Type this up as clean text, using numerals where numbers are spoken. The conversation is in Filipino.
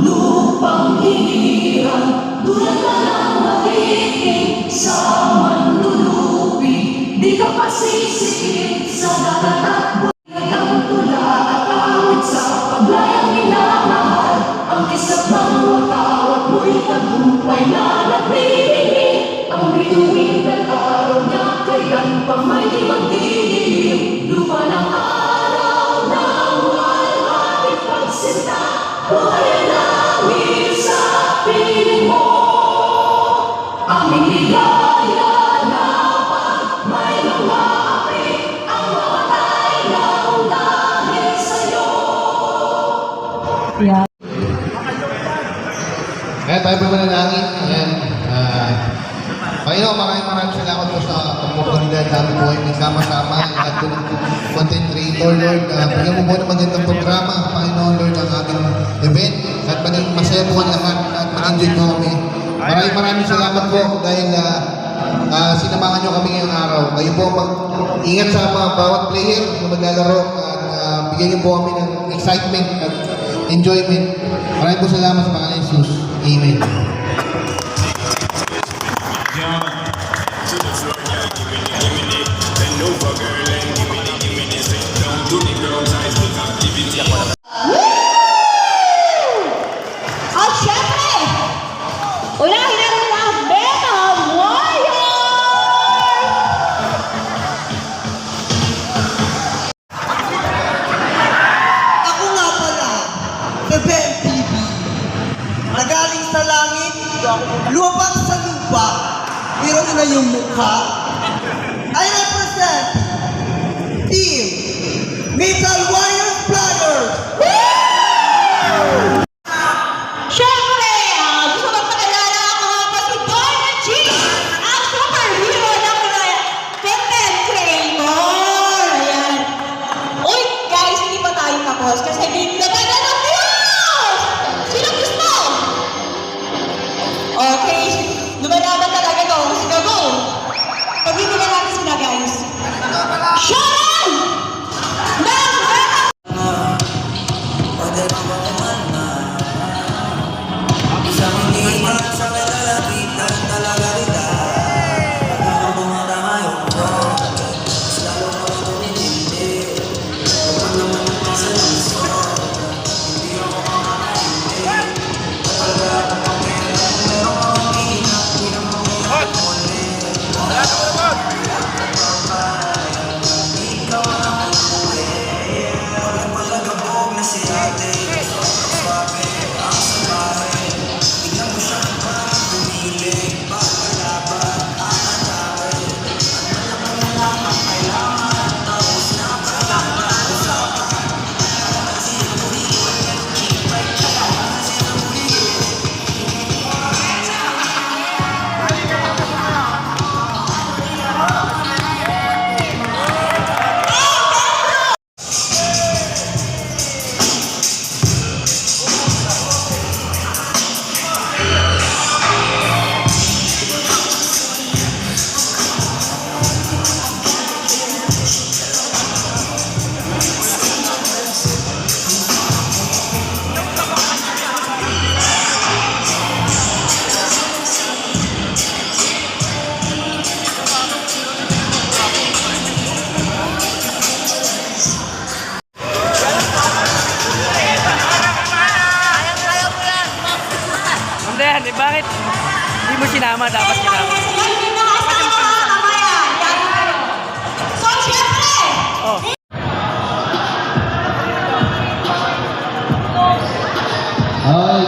lupang hinirang, tulad na lang makiking sa manlulupi. Di ka pasisipin sa dagat at buhay ang tula at awit sa paglayang minamahal. Ang kisap ng watawat mo'y tagumpay na nagbibigay. Ang bituin at araw niya kayan pang may di magdidilim. Lupa ng araw ng walhating pagsinta, buhay ang langit sa piling mo. Aming ligaya na pag may mga api, ang mamatay ng dahil sa'yo. Yeah. Kaya tayo po manalangin. Ayan. Panginoon, maraming salamat po sa oportunidad namin po ay sama-sama lahat po ng content creator, Lord. Bigyan mo po ng magandang programa, Panginoon, Lord, ang ating event. At maging masaya po ang lahat at mag-enjoy po kami. Maraming salamat po dahil sinamahan nyo kami ngayong araw. Kayo po mag-ingat sa mga bawat player na maglalaro at bigyan nyo po kami ng excitement at enjoyment. Maraming po salamat sa pangalan ni Jesus. Amen. At syempre, unahin natin ang Beta Warrior! Ako nga pala, si Ben TV. Nagaling sa langit, lumabas sa lupa, pero na yung mukha. I represent Team Metal Warriors Brothers! Syempre, gusto magpakilala ako nga pa si Donna G, ang superhero ng mga content creator. Ayan. Uy, guys, hindi pa tayo tapos kasi hindi na tayo ng views! Sino gusto? Okay, lumalaban talaga to. Sige, go! Pagbibilan natin sila, guys. Sharon! Bakit hindi mo sinama? Dapat sinama. So, syempre! Oh. Ay,